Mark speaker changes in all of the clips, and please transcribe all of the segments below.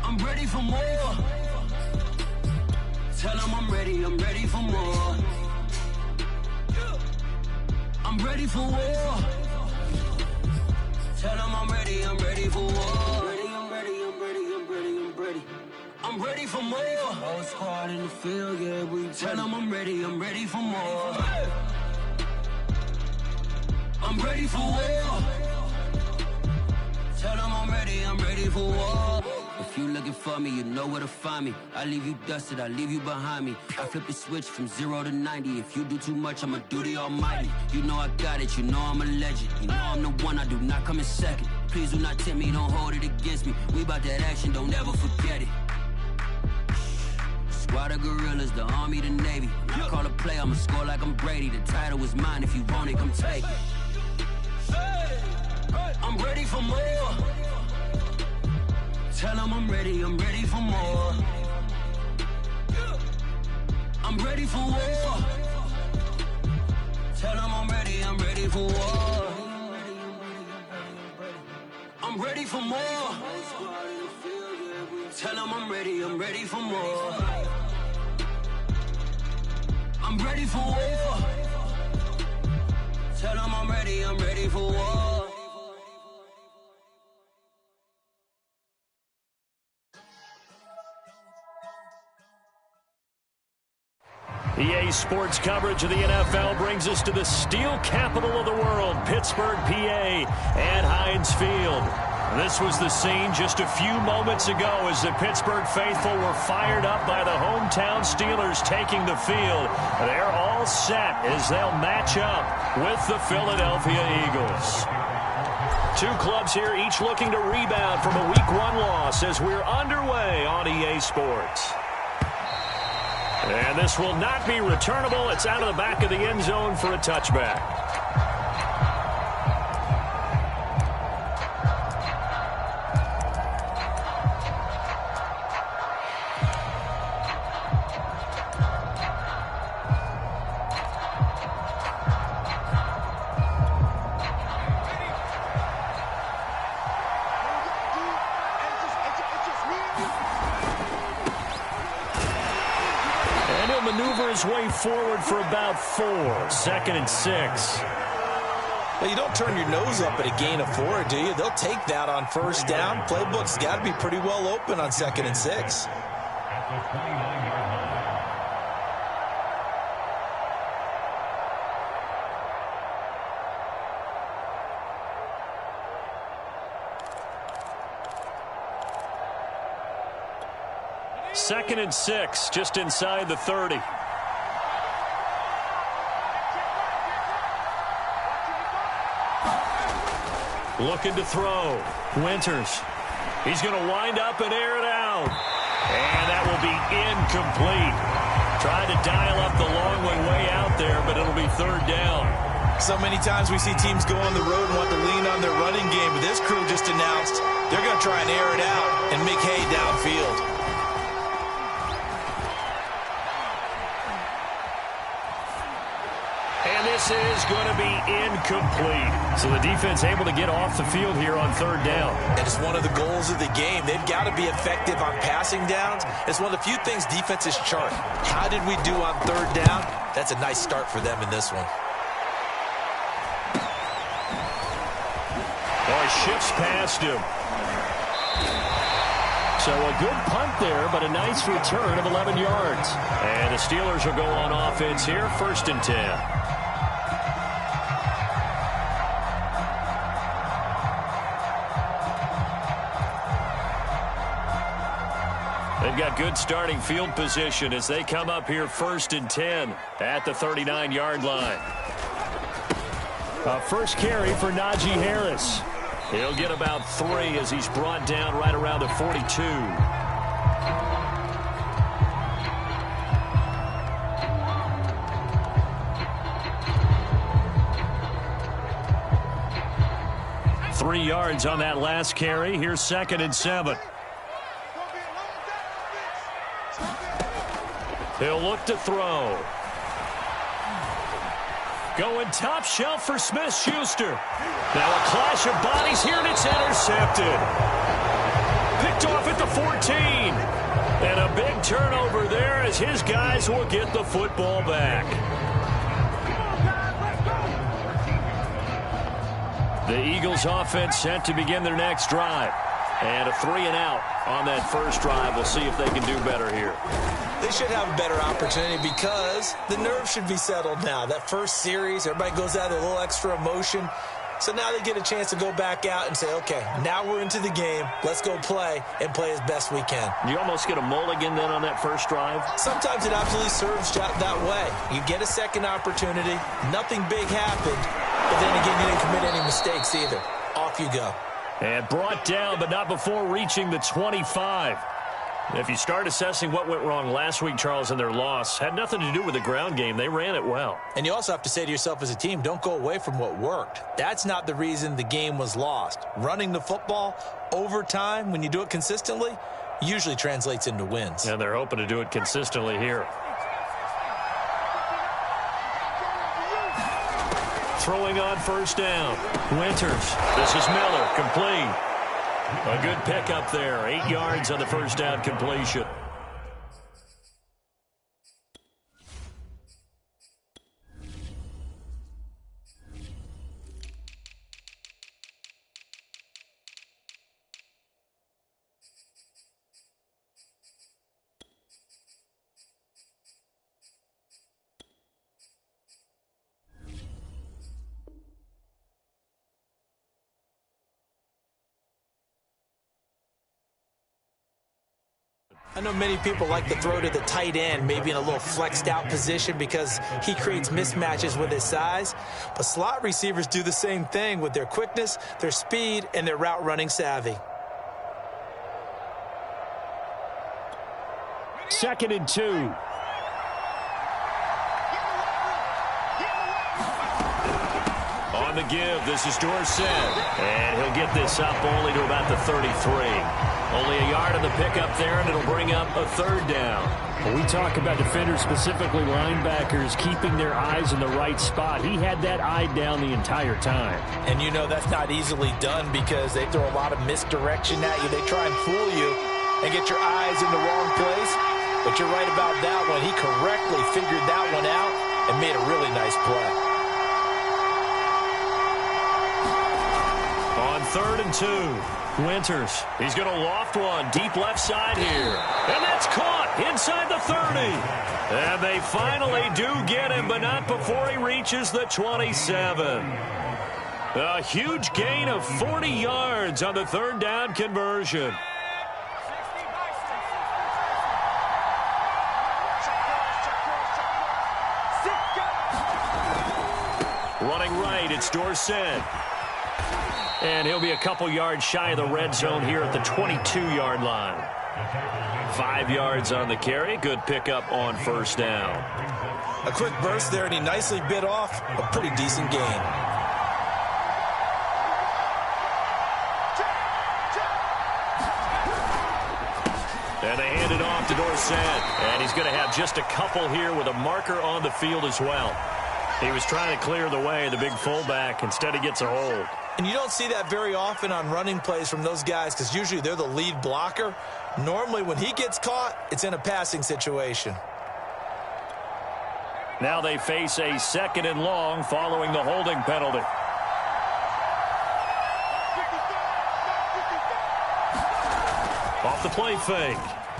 Speaker 1: I'm ready for more. Tell them I'm ready for more. I'm ready for war. Tell them I'm ready for war. I'm ready for more. Whole squad in the field, yeah, we tell them I'm ready for more. I'm ready for war. Tell them I'm ready for war. If you looking for me, you know where to find me. I leave you dusted, I leave you behind me. I flip the switch from 0 to 90. If you do too much, I'ma do the almighty. You know I got it, you know I'm a legend. You know I'm the one, I do not come in second. Please do not tempt me, don't hold it against me. We bout that action, don't ever forget it. Squad of gorillas, the army, the navy. When I call a play, I'ma score like I'm Brady. The title is mine, if you want it, come take it. I'm ready for more. Tell them I'm ready for more. I'm ready for war. Tell them I'm ready for war. I'm ready for more. Tell them I'm ready for more. I'm ready for war. Tell them I'm ready for war.
Speaker 2: EA Sports coverage of the NFL brings us to the steel capital of the world, Pittsburgh, PA, at Heinz Field. This was the scene just a few moments ago as the Pittsburgh faithful were fired up by the hometown Steelers taking the field. They're all set as they'll match up with the Philadelphia Eagles. Two clubs here, each looking to rebound from a Week 1 loss as we're underway on EA Sports. And this will not be returnable. It's out of the back of the end zone for a touchback. Maneuver his way forward for about 4. 2nd and 6.
Speaker 3: Well, you don't turn your nose up at a gain of 4, do you? They'll take that on first down. Playbook's got to be pretty well open on 2nd and 6.
Speaker 2: Second and 6, just inside the 30. Looking to throw. Winters. He's going to wind up and air it out. And that will be incomplete. Tried to dial up the long one way out there, but it'll be 3rd down.
Speaker 3: So many times we see teams go on the road and want to lean on their running game, but this crew just announced they're going to try and air it out and make hay downfield.
Speaker 2: This is going to be incomplete. So the defense able to get off the field here on 3rd down.
Speaker 3: And it's one of the goals of the game. They've got to be effective on passing downs. It's one of the few things defenses chart. How did we do on 3rd down? That's a nice start for them in this one.
Speaker 2: Oh, he shifts past him. So a good punt there, but a nice return of 11 yards. And the Steelers will go on offense here, 1st and 10. They've got good starting field position as they come up here 1st and 10 at the 39-yard line. First carry for Najee Harris. He'll get about 3 as he's brought down right around the 42. Three yards on that last carry. Here's 2nd and 7. He'll look to throw. Going top shelf for Smith-Schuster. Now a clash of bodies here, and it's intercepted. Picked off at the 14. 14. And a big turnover there as his guys will get the football back. The Eagles offense set to begin their next drive. And a 3-and-out on that first drive. We'll see if they can do better here.
Speaker 3: They should have a better opportunity because the nerves should be settled now. That first series, everybody goes out with a little extra emotion. So now they get a chance to go back out and say, okay, now we're into the game. Let's go play and play as best we can.
Speaker 2: You almost get a mulligan then on that first drive?
Speaker 3: Sometimes it absolutely serves that way. You get a second opportunity. Nothing big happened. But then again, you didn't commit any mistakes either. Off you go.
Speaker 2: And brought down, but not before reaching the 25. If you start assessing what went wrong last week, Charles, in their loss, had nothing to do with the ground game. They ran it well.
Speaker 3: And you also have to say to yourself as a team, don't go away from what worked. That's not the reason the game was lost. Running the football over time, when you do it consistently, usually translates into wins.
Speaker 2: And they're hoping to do it consistently here. Throwing on first down. Winters. This is Miller. Complete. A good pickup there. 8 yards on the first down completion.
Speaker 3: I know many people like to throw to the tight end, maybe in a little flexed out position because he creates mismatches with his size. But slot receivers do the same thing with their quickness, their speed, and their route running savvy.
Speaker 2: 2nd and 2. On the give, this is Dorsett. And he'll get this up only to about the 33. Only a yard on the pickup there, and it'll bring up a 3rd down.
Speaker 4: When we talk about defenders, specifically linebackers, keeping their eyes in the right spot, he had that eye down the entire time.
Speaker 3: And you know that's not easily done because they throw a lot of misdirection at you. They try and fool you and get your eyes in the wrong place. But you're right about that one. He correctly figured that one out and made a really nice play.
Speaker 2: On 3rd and 2. Winters, he's going to loft one deep left side here. And that's caught inside the 30. And they finally do get him, but not before he reaches the 27. A huge gain of 40 yards on the 3rd down conversion. Running right, it's Dorsett. And he'll be a couple yards shy of the red zone here at the 22-yard line. 5 yards on the carry. Good pickup on first down.
Speaker 3: A quick burst there, and he nicely bit off a pretty decent gain.
Speaker 2: And they hand it off to Dorsett. And he's going to have just a couple here with a marker on the field as well. He was trying to clear the way, the big fullback. Instead, he gets a hold.
Speaker 3: And you don't see that very often on running plays from those guys because usually they're the lead blocker. Normally, when he gets caught, it's in a passing situation.
Speaker 2: Now they face a 2nd and long following the holding penalty. Off the play fake.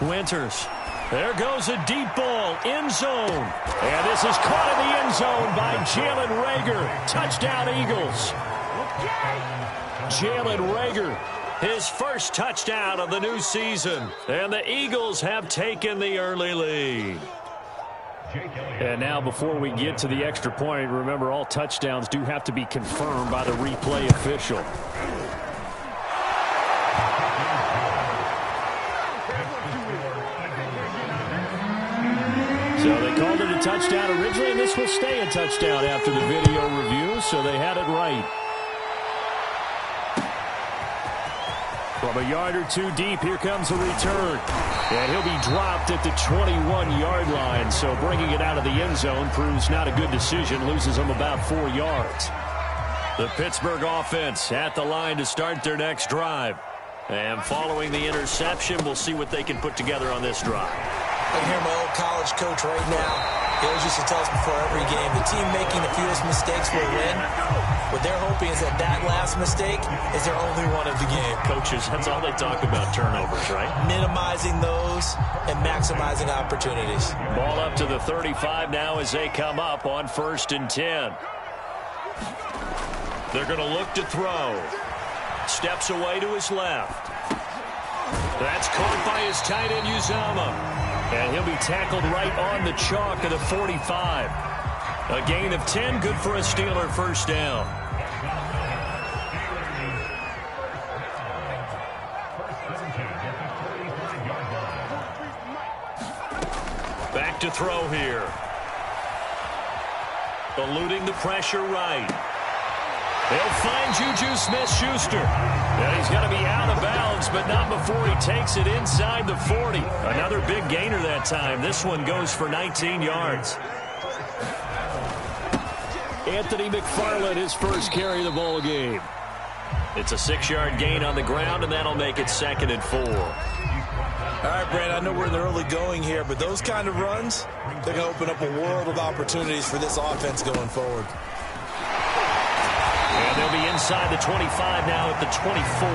Speaker 2: Winters. There goes a deep ball, end zone. And this is caught in the end zone by Jalen Reagor. Touchdown, Eagles. Jalen Reagor, his first touchdown of the new season. And the Eagles have taken the early lead.
Speaker 4: And now before we get to the extra point, remember all touchdowns do have to be confirmed by the replay official. So they called it a touchdown originally, and this will stay a touchdown after the video review, so they had it right. From a yard or two deep, here comes a return. And he'll be dropped at the 21-yard line, so bringing it out of the end zone proves not a good decision, loses him about 4 yards.
Speaker 2: The Pittsburgh offense at the line to start their next drive. And following the interception, we'll see what they can put together on this drive.
Speaker 3: I can hear my old college coach right now. He always used to tell us before every game, the team making the fewest mistakes will win. What they're hoping is that last mistake is their only one of the game.
Speaker 2: Coaches, that's all they talk about, turnovers, right?
Speaker 3: Minimizing those and maximizing opportunities.
Speaker 2: Ball up to the 35 now as they come up on 1st and 10. They're going to look to throw. Steps away to his left. That's caught by his tight end, Uzomah. And he'll be tackled right on the chalk of the 45. A gain of 10, good for a Steeler first down. Back to throw here. Eluding the pressure right. They'll find Juju Smith-Schuster. And he's going to be out of bounds, but not before he takes it inside the 40. Another big gainer that time. This one goes for 19 yards.
Speaker 4: Anthony McFarland, his first carry of the ball game.
Speaker 2: It's a 6-yard gain on the ground, and that'll make it 2nd and 4.
Speaker 3: All right, Brad, I know we're in the early going here, but those kind of runs, they're going to open up a world of opportunities for this offense going forward.
Speaker 2: And they'll be inside the 25 now at the 24.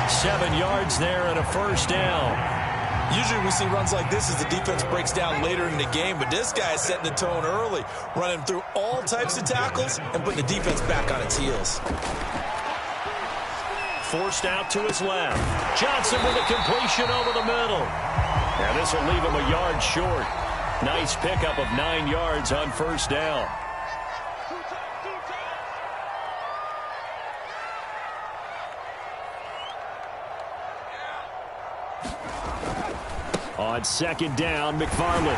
Speaker 2: 7 yards there and a first down.
Speaker 3: Usually we see runs like this as the defense breaks down later in the game, but this guy is setting the tone early, running through all types of tackles and putting the defense back on its heels.
Speaker 2: Forced out to his left. Johnson with a completion over the middle. And this will leave him a yard short. Nice pickup of 9 yards on first down.
Speaker 4: On 2nd down, McFarland.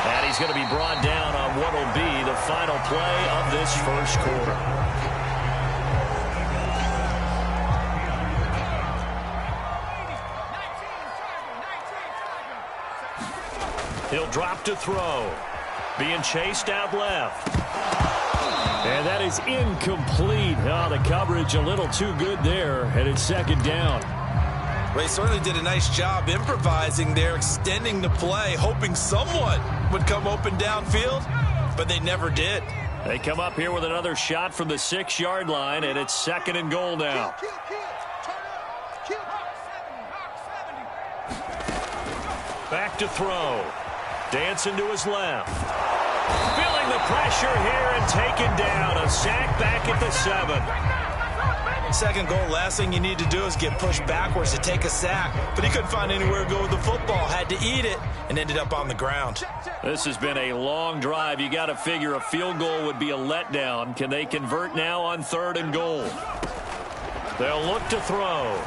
Speaker 2: And he's going to be brought down on what will be the final play of this first quarter. He'll drop to throw. Being chased out left.
Speaker 4: And that is incomplete. Oh, the coverage a little too good there, and it's 2nd down.
Speaker 3: Well, he certainly did a nice job improvising there, extending the play, hoping someone would come open downfield, but they never did.
Speaker 2: They come up here with another shot from the 6-yard line, and it's 2nd and goal now. Back to throw. Dancing to his left. Feeling the pressure here and taken down. A sack back at the 7.
Speaker 3: 2nd goal, last thing you need to do is get pushed backwards to take a sack. But he couldn't find anywhere to go with the football. Had to eat it and ended up on the ground.
Speaker 2: This has been a long drive. You got to figure a field goal would be a letdown. Can they convert now on 3rd and goal? They'll look to throw.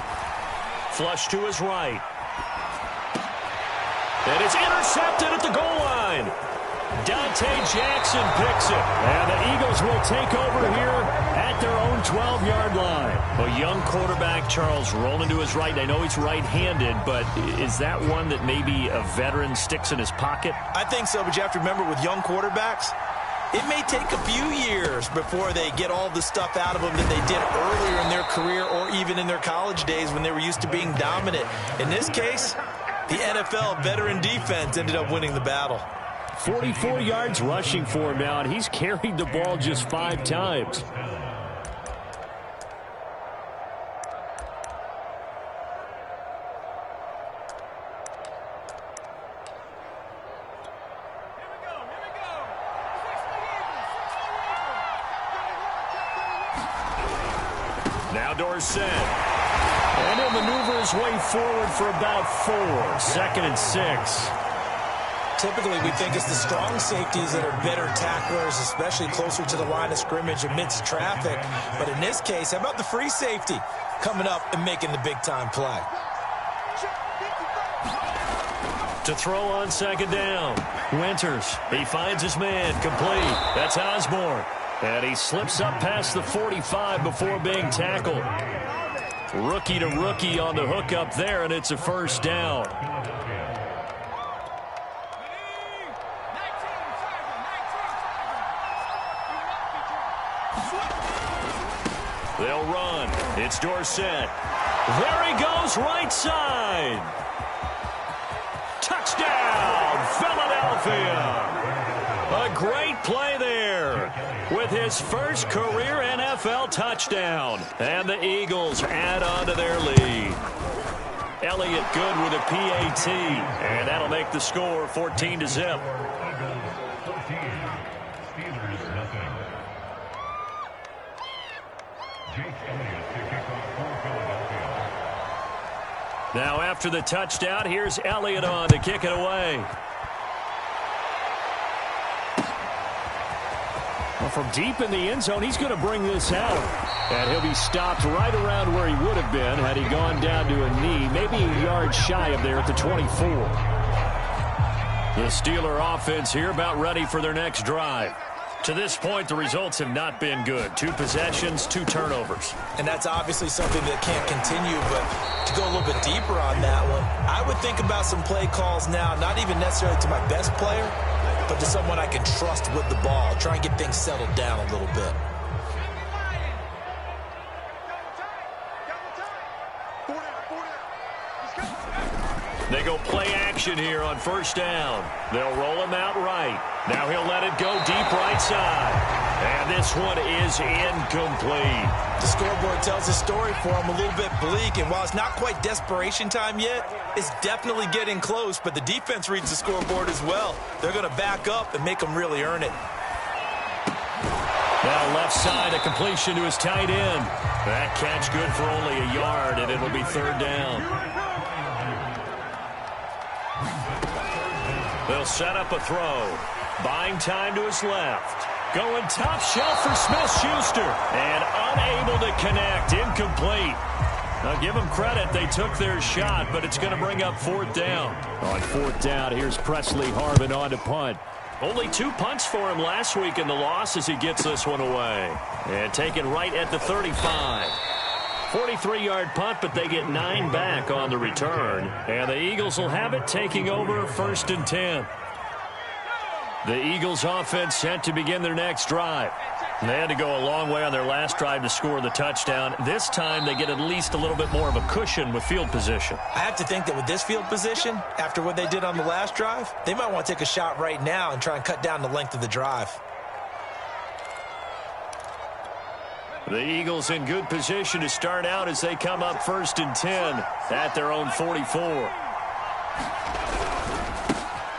Speaker 2: Flush to his right. And it's intercepted at the goal line. Dante Jackson picks it.
Speaker 4: And the Eagles will take over here at their own 12-yard line.
Speaker 2: A young quarterback, Charles, rolling to his right. I know he's right-handed, but is that one that maybe a veteran sticks in his pocket?
Speaker 3: I think so, but you have to remember with young quarterbacks, it may take a few years before they get all the stuff out of them that they did earlier in their career or even in their college days when they were used to being dominant. In this case, the NFL veteran defense ended up winning the battle.
Speaker 4: 44 yards rushing for him now, and he's carried the ball just 5 times.
Speaker 2: Now Dorsett. And he'll maneuver his way forward for about 4. 2nd and 6.
Speaker 3: Typically, we think it's the strong safeties that are better tacklers, especially closer to the line of scrimmage amidst traffic. But in this case, how about the free safety coming up and making the big-time play?
Speaker 2: To throw on 2nd down. Winters, he finds his man, complete. That's Osborne. And he slips up past the 45 before being tackled. Rookie to rookie on the hook up there, and it's a first down. They'll run. It's Dorsett. There he goes, right side. Touchdown, Philadelphia. A great play there with his first career NFL touchdown. And the Eagles add on to their lead. Elliott good with a PAT. And that'll make the score 14-0. Now after the touchdown, here's Elliott on to kick it away. Well, from deep in the end zone, he's going to bring this out. And he'll be stopped right around where he would have been had he gone down to a knee, maybe a yard shy of there at the 24. The Steeler offense here about ready for their next drive. To this point, the results have not been good. 2 possessions, 2 turnovers.
Speaker 3: And that's obviously something that can't continue, but to go a little bit deeper on that one, I would think about some play calls now, not even necessarily to my best player, but to someone I can trust with the ball. Try and get things settled down a little bit.
Speaker 2: They go play action here on first down. They'll roll him out right. Now he'll let it go deep right side. And this one is incomplete.
Speaker 3: The scoreboard tells the story for him, a little bit bleak. And while it's not quite desperation time yet, it's definitely getting close. But the defense reads the scoreboard as well. They're going to back up and make them really earn it.
Speaker 2: Now left side, a completion to his tight end. That catch good for only a yard, and it'll be third down. They'll set up a throw. Buying time to his left. Going top shelf for Smith-Schuster. And unable to connect. Incomplete. Now give them credit. They took their shot, but it's going to bring up fourth down.
Speaker 4: On fourth down, here's Presley Harvin on to punt.
Speaker 2: Only 2 punts for him last week in the loss as he gets this one away. And taken right at the 35. 43-yard punt, but they get 9 back on the return. And the Eagles will have it, taking over first and 10. The Eagles offense set to begin their next drive. And they had to go a long way on their last drive to score the touchdown. This time they get at least a little bit more of a cushion with field position.
Speaker 3: I have to think that with this field position, after what they did on the last drive, they might want to take a shot right now and try and cut down the length of the drive.
Speaker 2: The Eagles in good position to start out as they come up first and 10 at their own 44.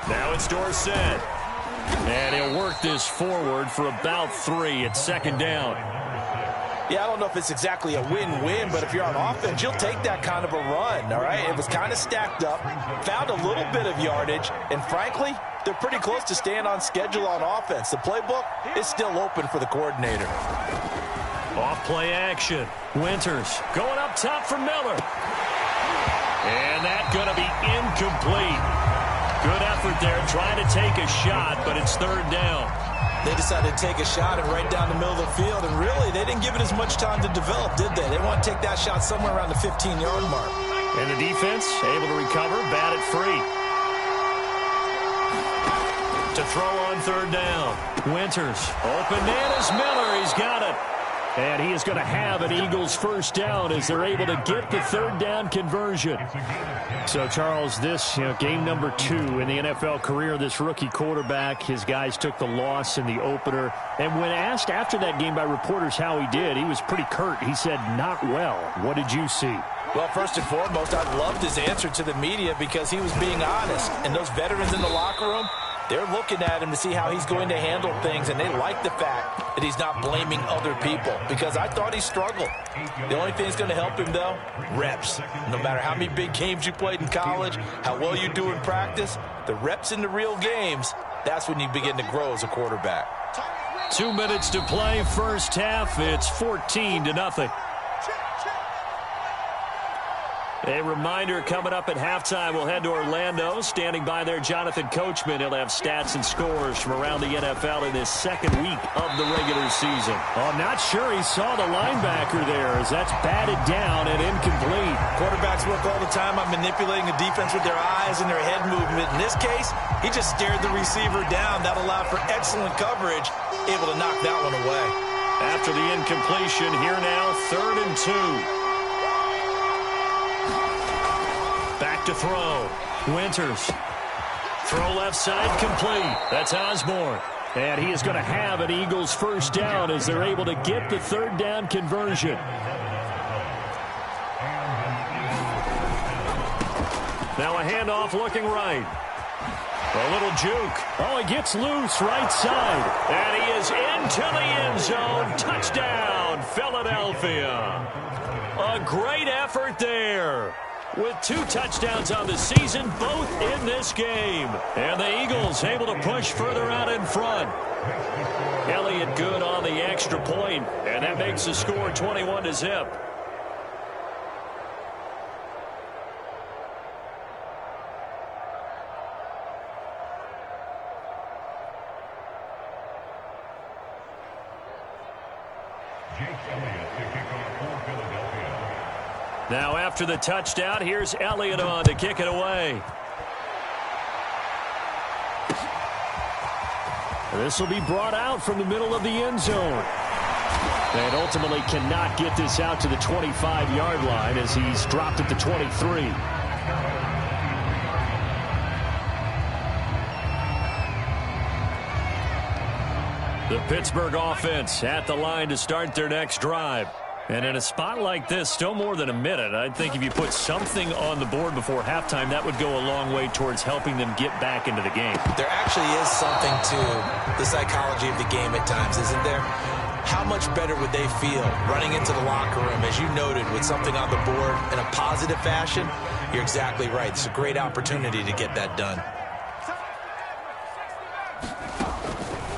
Speaker 2: Now it's Dorsett. And he'll work this forward for about 3 at second down.
Speaker 3: Yeah, I don't know if it's exactly a win-win, but if you're on offense, you'll take that kind of a run, all right? It was kind of stacked up, found a little bit of yardage, and frankly, they're pretty close to staying on schedule on offense. The playbook is still open for the coordinator.
Speaker 2: Off play action. Winters going up top for Miller. And that's going to be incomplete. Good effort there trying to take a shot, but it's third down.
Speaker 3: They decided to take a shot and right down the middle of the field, and really, they didn't give it as much time to develop, did they? They want to take that shot somewhere around the 15-yard mark.
Speaker 2: And the defense able to recover, bat it free. To throw on third down. Winters, open man is Miller. He's got it.
Speaker 4: And he is going to have an Eagles first down as they're able to get the third down conversion. So, Charles, this game number 2 in the NFL career, this rookie quarterback, his guys took the loss in the opener. And when asked after that game by reporters how he did, he was pretty curt. He said, not well. What did you see?
Speaker 3: Well, first and foremost, I loved his answer to the media because he was being honest. And those veterans in the locker room, they're looking at him to see how he's going to handle things, and they like the fact that he's not blaming other people because I thought he struggled. The only thing that's going to help him, though, reps. No matter how many big games you played in college, how well you do in practice, the reps in the real games, that's when you begin to grow as a quarterback.
Speaker 2: 2 minutes to play first half. It's 14-0. A reminder coming up at halftime, we'll head to Orlando. Standing by there, Jonathan Coachman. He'll have stats and scores from around the NFL in this second week of the regular season.
Speaker 4: Oh, I'm not sure he saw the linebacker there as that's batted down and incomplete.
Speaker 3: Quarterbacks work all the time on manipulating the defense with their eyes and their head movement. In this case, he just stared the receiver down. That allowed for excellent coverage, able to knock that one away.
Speaker 2: After the incompletion, here now, 3rd and 2. Back to throw. Winters. Throw left side complete. That's Osborne. And he is going to have an Eagles first down as they're able to get the 3rd down conversion. Now a handoff looking right. A little juke. Oh, he gets loose right side. And he is into the end zone. Touchdown, Philadelphia. A great effort there. With 2 touchdowns on the season, both in this game. And the Eagles able to push further out in front. Elliott good on the extra point, and that makes the score 21-0. Now after the touchdown, here's Elliott on to kick it away. This will be brought out from the middle of the end zone. And ultimately cannot get this out to the 25-yard line as he's dropped at the 23. The Pittsburgh offense at the line to start their next drive. And in a spot like this, still more than a minute, I think if you put something on the board before halftime, that would go a long way towards helping them get back into the game.
Speaker 3: There actually is something to the psychology of the game at times, isn't there? How much better would they feel running into the locker room, as you noted, with something on the board in a positive fashion? You're exactly right. It's a great opportunity to get that done.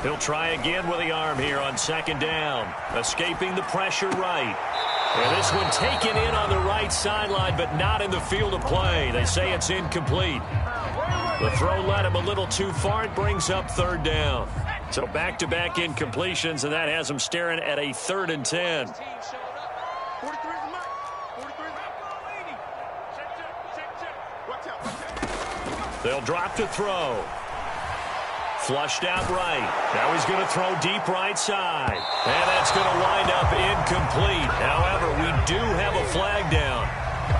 Speaker 2: He'll try again with the arm here on 2nd down. Escaping the pressure right. And this one taken in on the right sideline, but not in the field of play. They say it's incomplete. The throw led him a little too far. It brings up 3rd down. So back-to-back incompletions, and that has him staring at a 3rd and 10. They'll drop to throw. Flushed out right. Now he's going to throw deep right side. And that's going to wind up incomplete. However, we do have a flag down.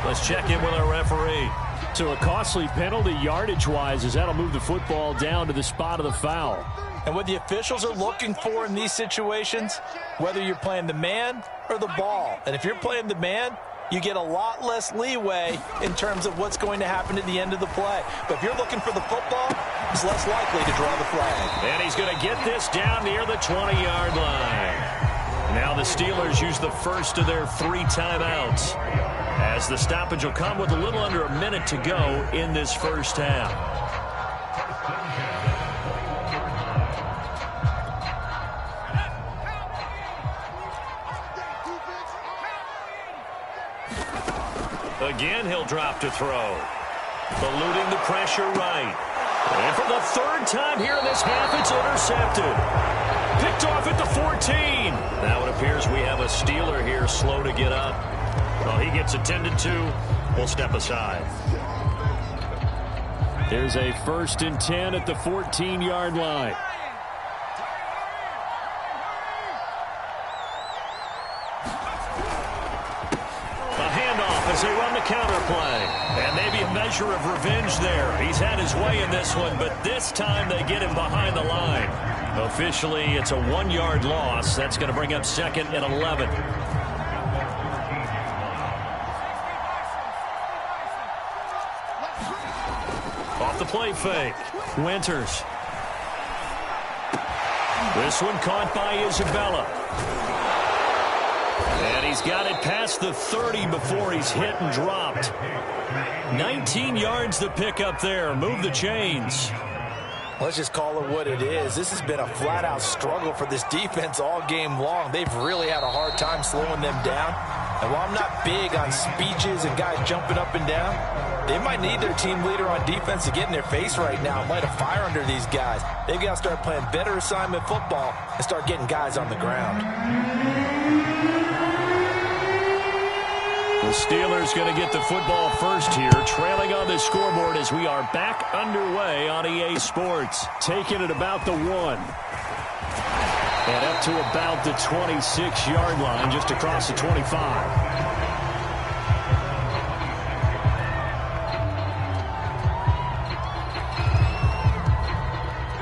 Speaker 2: Let's check in with our referee.
Speaker 4: So a costly penalty yardage-wise as that'll move the football down to the spot of the foul.
Speaker 3: And what the officials are looking for in these situations, whether you're playing the man or the ball. And if you're playing the man, you get a lot less leeway in terms of what's going to happen at the end of the play. But if you're looking for the football, it's less likely to draw the flag.
Speaker 2: And he's going to get this down near the 20-yard line. Now the Steelers use the first of their 3 timeouts, as the stoppage will come with a little under a minute to go in this first half. Again, he'll drop to throw. Eluding the pressure right. And for the 3rd time here in this half, it's intercepted. Picked off at the 14. Now it appears we have a Steeler here slow to get up. Well, he gets attended to. We'll step aside.
Speaker 4: There's a 1st and 10 at the 14-yard line.
Speaker 2: As they run the counter play. And maybe a measure of revenge there. He's had his way in this one, but this time they get him behind the line. Officially, it's a 1-yard loss. That's going to bring up 2nd and 11. Off the play fake. Winters. This one caught by Isabella. And he's got it past the 30 before he's hit and dropped. 19 yards to pick up there. Move the chains.
Speaker 3: Let's just call it what it is. This has been a flat-out struggle for this defense all game long. They've really had a hard time slowing them down. And while I'm not big on speeches and guys jumping up and down, they might need their team leader on defense to get in their face right now and light a fire under these guys. They've got to start playing better assignment football and start getting guys on the ground.
Speaker 2: The Steelers going to get the football first here, trailing on the scoreboard as we are back underway on EA Sports.
Speaker 4: Taking it about the 1. And up to about the 26-yard line, just across the 25.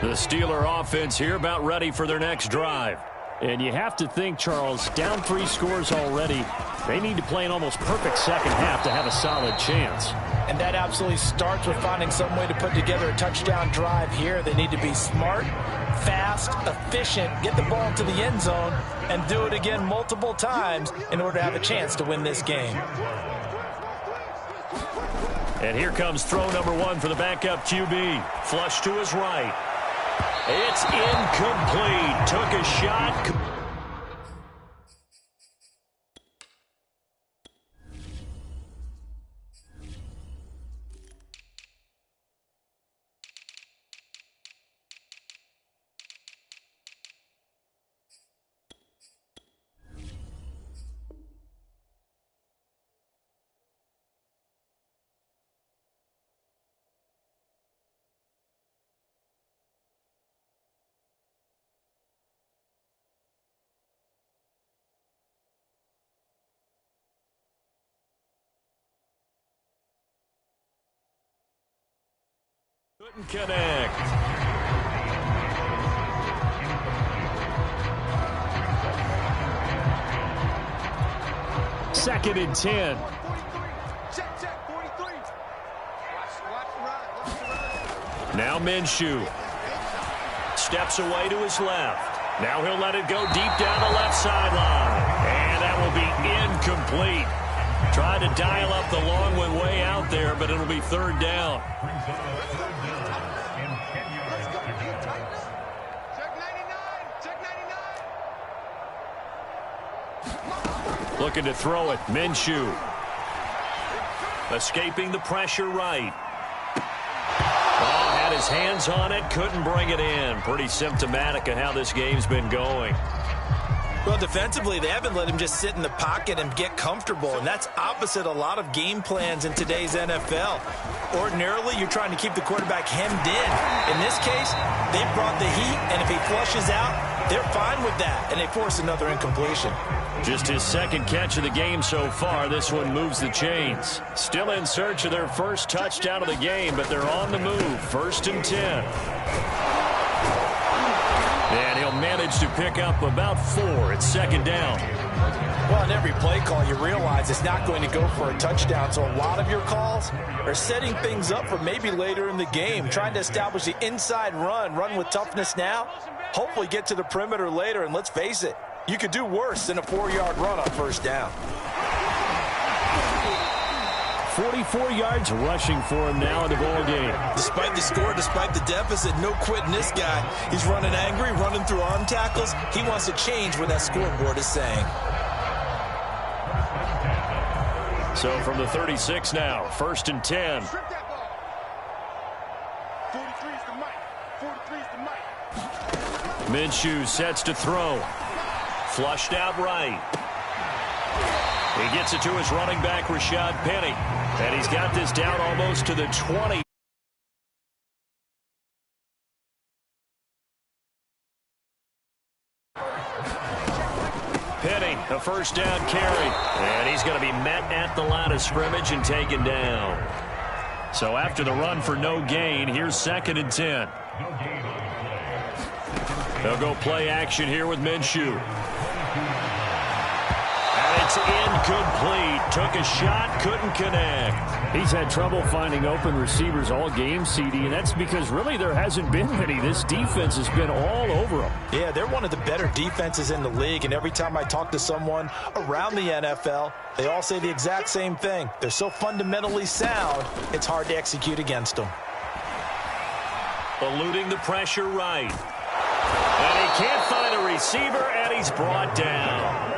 Speaker 4: The Steeler offense here about ready for their next drive. And you have to think, Charles, down 3 scores already. They need to play an almost perfect second half to have a solid chance.
Speaker 3: And that absolutely starts with finding some way to put together a touchdown drive here. They need to be smart, fast, efficient, get the ball to the end zone, and do it again multiple times in order to have a chance to win this game.
Speaker 2: And here comes throw number 1 for the backup QB. Flush to his right. It's incomplete. Took a shot. Couldn't connect.
Speaker 4: Second and 10.
Speaker 2: Now Minshew steps away to his left. Now he'll let it go deep down the left sideline. And that will be incomplete. Tried to dial up the long one way out there, but it'll be third down. Looking to throw it. Minshew. Escaping the pressure right. Oh, had his hands on it. Couldn't bring it in. Pretty symptomatic of how this game's been going.
Speaker 3: Well, defensively, they haven't let him just sit in the pocket and get comfortable, and that's opposite a lot of game plans in today's NFL. Ordinarily, you're trying to keep the quarterback hemmed in. In this case, they brought the heat, and if he flushes out, they're fine with that, and they force another incompletion.
Speaker 2: Just his second catch of the game so far. This one moves the chains. Still in search of their first touchdown of the game, but they're on the move. First and 10. And he'll manage to pick up about 4. It's second down.
Speaker 3: Well, in every play call, you realize it's not going to go for a touchdown. So a lot of your calls are setting things up for maybe later in the game, trying to establish the inside run with toughness now, hopefully get to the perimeter later. And let's face it, you could do worse than a 4-yard run on first down.
Speaker 4: 44 yards rushing for him now in the ball game.
Speaker 3: Despite the score, despite the deficit, no quitting this guy. He's running angry, running through arm tackles. He wants to change what that scoreboard is saying.
Speaker 2: So from the 36 now, first and 10. Minshew sets to throw. Flushed out right. He gets it to his running back, Rashad Penny. And he's got this down almost to the 20. Penny, a first down carry. And he's going to be met at the line of scrimmage and taken down. So after the run for no gain, here's second and 10. They'll go play action here with Minshew. And it's incomplete. Took a shot, couldn't connect.
Speaker 4: He's had trouble finding open receivers all game, CD, and that's because really there hasn't been many. This defense has been all over them.
Speaker 3: Yeah, they're one of the better defenses in the league, and every time I talk to someone around the NFL, they all say the exact same thing. They're so fundamentally sound, it's hard to execute against them.
Speaker 2: Eluding the pressure right. And he can't find a receiver, and he's brought down.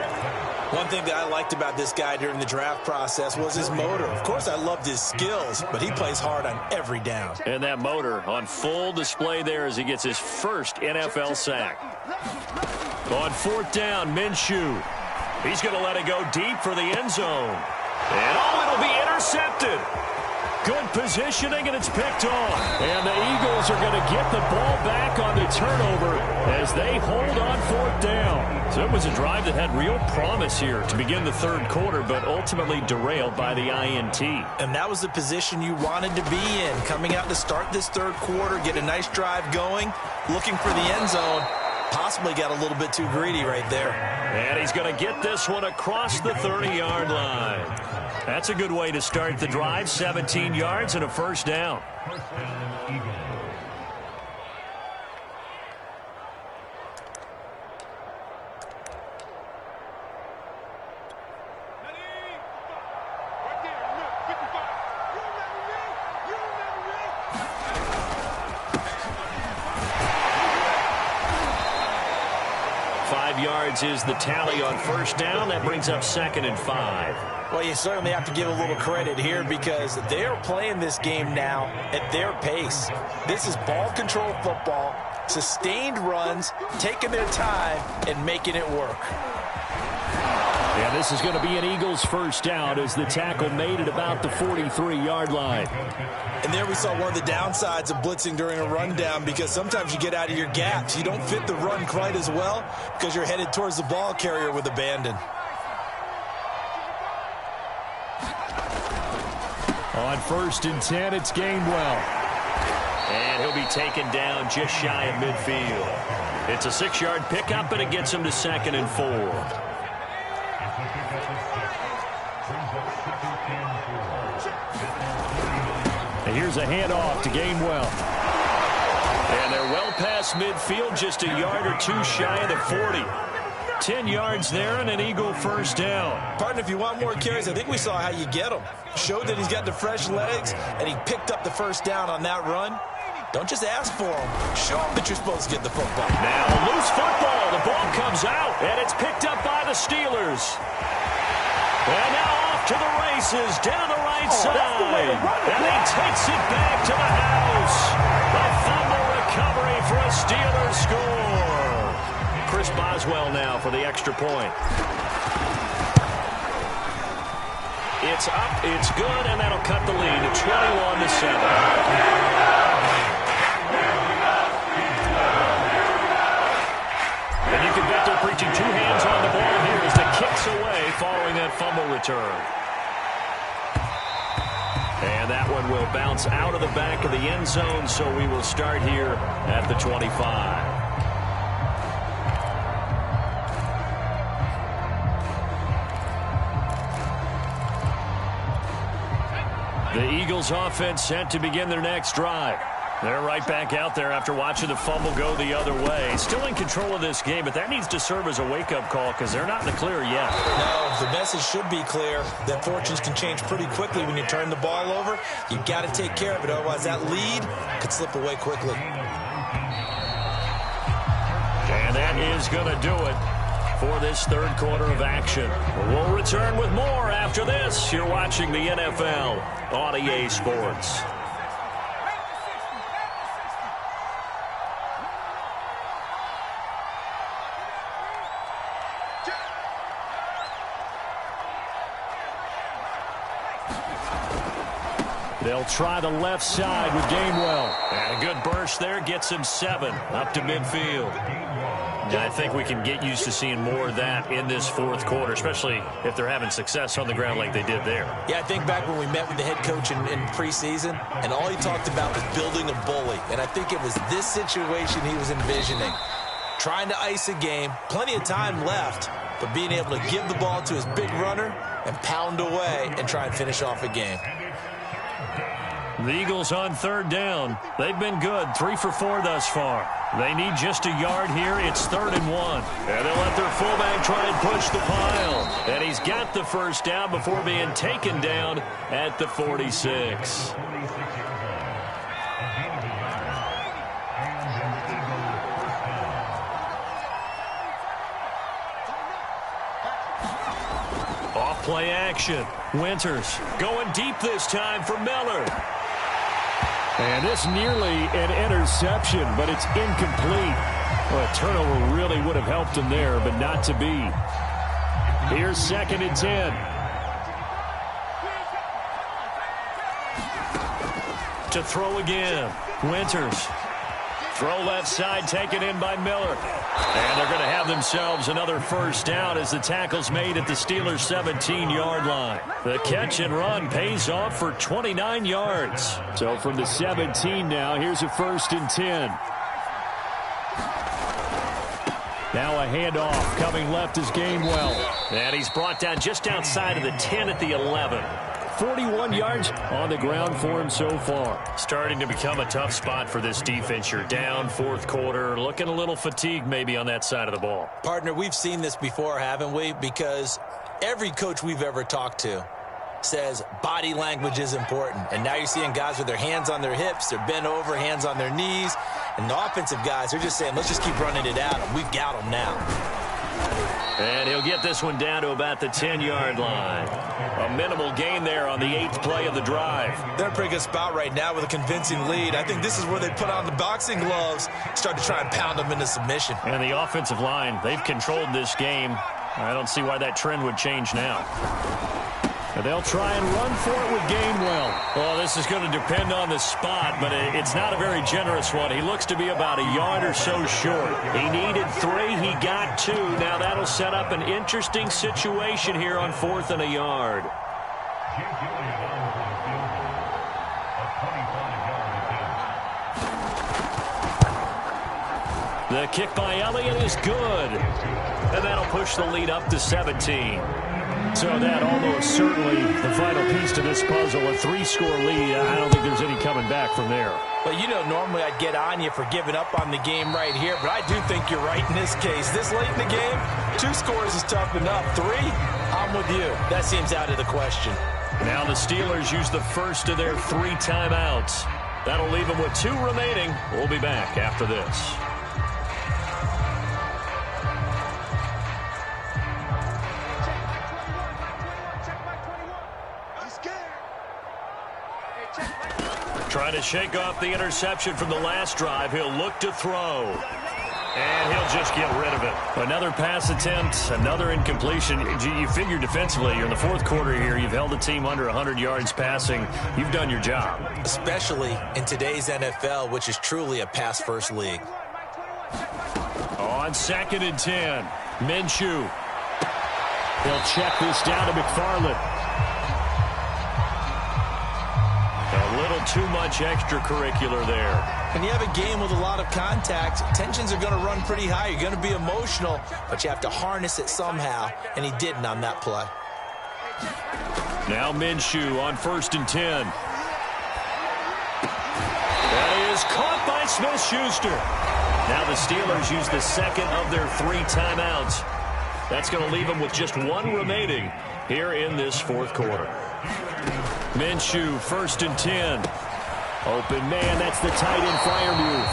Speaker 3: One thing that I liked about this guy during the draft process was his motor. Of course, I loved his skills, but he plays hard on every down.
Speaker 2: And that motor on full display there as he gets his first NFL sack. On fourth down, Minshew. He's going to let it go deep for the end zone. And it'll be intercepted. Good positioning, and it's picked off. And the Eagles are going to get the ball back on the turnover as they hold on fourth down. So it was a drive that had real promise here to begin the third quarter, but ultimately derailed by the INT.
Speaker 3: And that was the position you wanted to be in, coming out to start this third quarter, get a nice drive going, looking for the end zone. Possibly got a little bit too greedy right there.
Speaker 2: And he's going to get this one across the 30-yard line. That's a good way to start the drive, 17 yards and a first down. Yards is the tally on first down. That brings up 2nd and 5.
Speaker 3: Well, you certainly have to give a little credit here because they're playing this game now at their pace. This is ball control football, sustained runs, taking their time, and making it work.
Speaker 4: And this is going to be an Eagles first down as the tackle made at about the 43-yard line.
Speaker 3: And there we saw one of the downsides of blitzing during a rundown because sometimes you get out of your gaps. You don't fit the run quite as well because you're headed towards the ball carrier with abandon.
Speaker 4: On 1st and 10, it's Gainwell.
Speaker 2: And he'll be taken down just shy of midfield. It's a 6-yard pickup, and it gets him to 2nd and 4.
Speaker 4: And here's a handoff to Gainwell.
Speaker 2: And they're well past midfield, just a yard or two shy of the 40. 10 yards there and an Eagle first down.
Speaker 3: Partner, if you want more carries, I think we saw how you get him. Showed that he's got the fresh legs, and he picked up the first down on that run. Don't just ask for him. Show him that you're supposed to get the football.
Speaker 2: Now a loose football. The ball comes out, and it's picked up by the Steelers. And now off to the races, down the right side. And he takes it back to the house. A fumble recovery for a Steelers score. Chris Boswell now for the extra point. It's up, it's good, and that'll cut the lead to 21-7. And you can bet they're preaching two hands on the ball here as the kick's away following that fumble return. And that one will bounce out of the back of the end zone, so we will start here at the 25. The Eagles offense set to begin their next drive. They're right back out there after watching the fumble go the other way. Still in control of this game, but that needs to serve as a wake-up call because they're not in the clear yet.
Speaker 3: No, the message should be clear that fortunes can change pretty quickly when you turn the ball over. You've got to take care of it, otherwise that lead could slip away quickly.
Speaker 2: And that is going to do it for this third quarter of action. We'll return with more after this. You're watching the NFL on EA Sports.
Speaker 4: They'll try the left side with Gainwell.
Speaker 2: And a good burst there gets him 7 up to midfield. And I think we can get used to seeing more of that in this fourth quarter, especially if they're having success on the ground like they did there.
Speaker 3: Yeah, I think back when we met with the head coach in preseason, and all he talked about was building a bully. And I think it was this situation he was envisioning. Trying to ice a game, plenty of time left, but being able to give the ball to his big runner and pound away and try and finish off a game.
Speaker 2: The Eagles on third down. They've been good, 3 for 4 thus far. They need just a yard here. It's 3rd and 1. And they'll let their fullback try and push the pile. And he's got the first down before being taken down at the 46. Off play action. Winters going deep this time for Miller.
Speaker 4: And this nearly an interception, but it's incomplete. Well, a turnover really would have helped him there, but not to be. Here's 2nd and 10.
Speaker 2: To throw again. Winters. Throw left side, taken in by Miller. And they're going to have themselves another first down as the tackle's made at the Steelers' 17-yard line. The catch and run pays off for 29 yards.
Speaker 4: So from the 17 now, here's a 1st and 10. Now a handoff coming left is Gainwell.
Speaker 2: And he's brought down just outside of the 10 at the 11.
Speaker 4: 41 yards on the ground for him so far.
Speaker 2: Starting to become a tough spot for this defense. You're down 4th quarter, looking a little fatigued maybe on that side of the ball.
Speaker 3: Partner, we've seen this before, haven't we? Because every coach we've ever talked to says body language is important. And now you're seeing guys with their hands on their hips, they're bent over, hands on their knees. And the offensive guys are just saying, let's just keep running it out. We've got them now.
Speaker 2: And he'll get this one down to about the 10-yard line. A minimal gain there on the 8th play of the drive.
Speaker 3: They're in a pretty good spot right now with a convincing lead. I think this is where they put on the boxing gloves, start to try and pound them into submission.
Speaker 2: And the offensive line, they've controlled this game. I don't see why that trend would change now.
Speaker 4: And they'll try and run for it with Gainwell.
Speaker 2: Well, this is going to depend on the spot, but it's not a very generous one. He looks to be about a yard or so short. He needed 3. He got 2. Now that'll set up an interesting situation here on 4th and a yard. The kick by Elliott is good. And that'll push the lead up to 17.
Speaker 4: So that almost certainly the final piece to this puzzle, a 3-score lead. I don't think there's any coming back from there.
Speaker 3: Well, you know, normally I'd get on you for giving up on the game right here, but I do think you're right in this case. This late in the game, 2 scores is tough enough. 3, I'm with you. That seems out of the question.
Speaker 2: Now the Steelers use the first of their 3 timeouts. That'll leave them with 2 remaining. We'll be back after this. Trying to shake off the interception from the last drive. He'll look to throw. And he'll just get rid of it. Another pass attempt, another incompletion. You figure defensively, you're in the 4th quarter here. You've held the team under 100 yards passing. You've done your job.
Speaker 3: Especially in today's NFL, which is truly a pass-first league.
Speaker 2: On 2nd and 10, Minshew.
Speaker 4: They'll check this down to McFarland.
Speaker 2: A little too much extracurricular there.
Speaker 3: When you have a game with a lot of contact, tensions are going to run pretty high. You're going to be emotional, but you have to harness it somehow, and he didn't on that play.
Speaker 2: Now Minshew on 1st and 10. That is caught by Smith-Schuster. Now the Steelers use the 2nd of their 3 timeouts. That's going to leave them with just 1 remaining here in this 4th quarter. Minshew, 1st and 10.
Speaker 4: Open man, that's the tight end Freiermuth.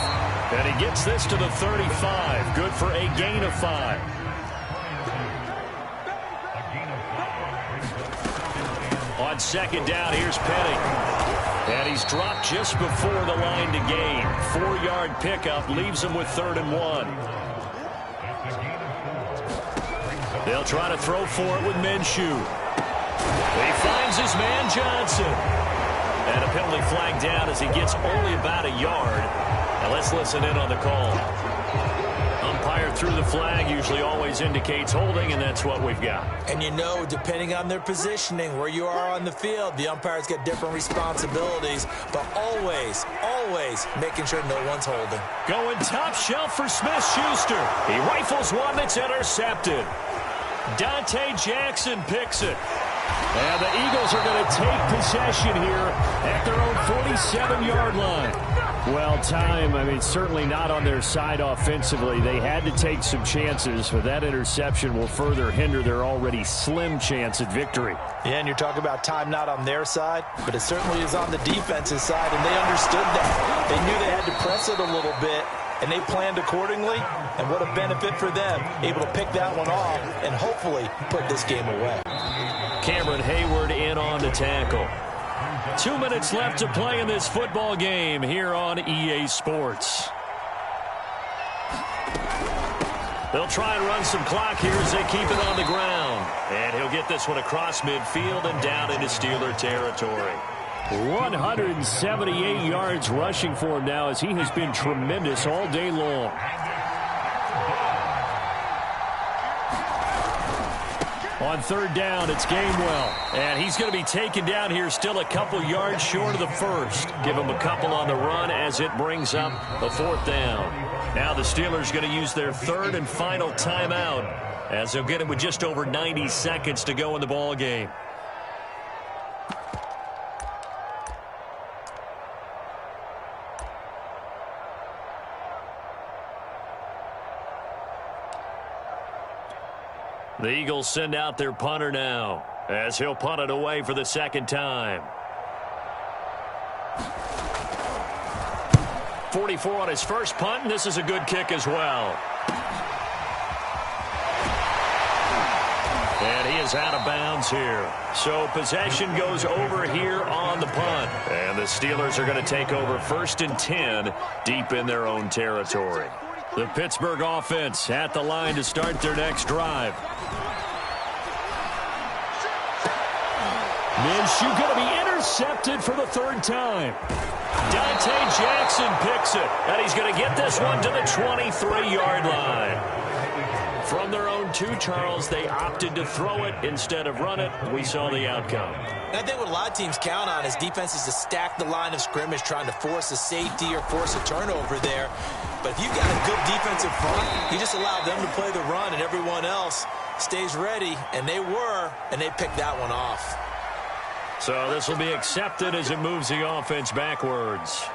Speaker 2: And he gets this to the 35. Good for a gain of 5. On 2nd down, here's Petty. And he's dropped just before the line to gain. 4-yard pickup leaves him with 3rd and 1. They'll try to throw for it with Minshew. He finds his man Johnson. And a penalty flag down as he gets only about a yard. Now let's listen in on the call. Umpire threw the flag, usually always indicates holding, and that's what we've got.
Speaker 3: And you know, depending on their positioning, where you are on the field, the umpire's got different responsibilities, but always, always making sure no one's holding.
Speaker 2: Going top shelf for Smith-Schuster. He rifles one that's intercepted. Dante Jackson picks it.
Speaker 4: And the Eagles are going to take possession here at their own 47-yard line. Well, certainly not on their side offensively. They had to take some chances, but that interception will further hinder their already slim chance at victory.
Speaker 3: Yeah, and you're talking about time not on their side, but it certainly is on the defensive side, and they understood that. They knew they had to press it a little bit, and they planned accordingly, and what a benefit for them, able to pick that one off and hopefully put this game away.
Speaker 2: Cameron Hayward in on the tackle. 2 minutes left to play in this football game here on EA Sports. They'll try and run some clock here as they keep it on the ground. And he'll get this one across midfield and down into Steeler territory.
Speaker 4: 178 yards rushing for him now, as he has been tremendous all day long. On third down, it's Gainwell. And he's going to be taken down here, still a couple yards short of the first. Give him a couple on the run as it brings up a fourth down. Now the Steelers going to use their third and final timeout, as they'll get it with just over 90 seconds to go in the ball game. The Eagles send out their punter now, as he'll punt it away for the second time. 44 on his first punt, and this is a good kick as well. And he is out of bounds here. So possession goes over here on the punt. And the Steelers are going to take over 1st and 10 deep in their own territory. The Pittsburgh offense at the line to start their next drive. Minshew going to be intercepted for the third time. Dante Jackson picks it, and he's going to get this one to the 23-yard line. From their own 2, Charles, they opted to throw it instead of run it. We saw the outcome.
Speaker 3: And I think what a lot of teams count on is defenses to stack the line of scrimmage, trying to force a safety or force a turnover there. But if you've got a good defensive front, you just allow them to play the run, and everyone else stays ready, and they were, and they picked that one off.
Speaker 4: So this will be accepted as it moves the offense backwards.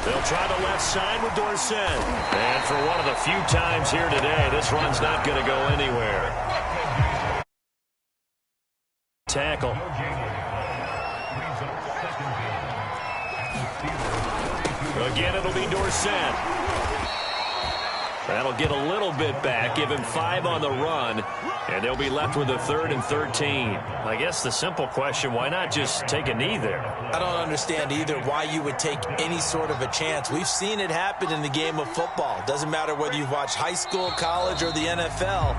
Speaker 4: They'll try the left side with Dorsett. And for one of the few times here today, this run's not going to go anywhere. Tackle. Again, it'll be Dorsett. That'll get a little bit back, give him 5 on the run, and they'll be left with a 3rd and 13. I guess the simple question, why not just take a knee there?
Speaker 3: I don't understand either why you would take any sort of a chance. We've seen it happen in the game of football. Doesn't matter whether you've watched high school, college, or the NFL.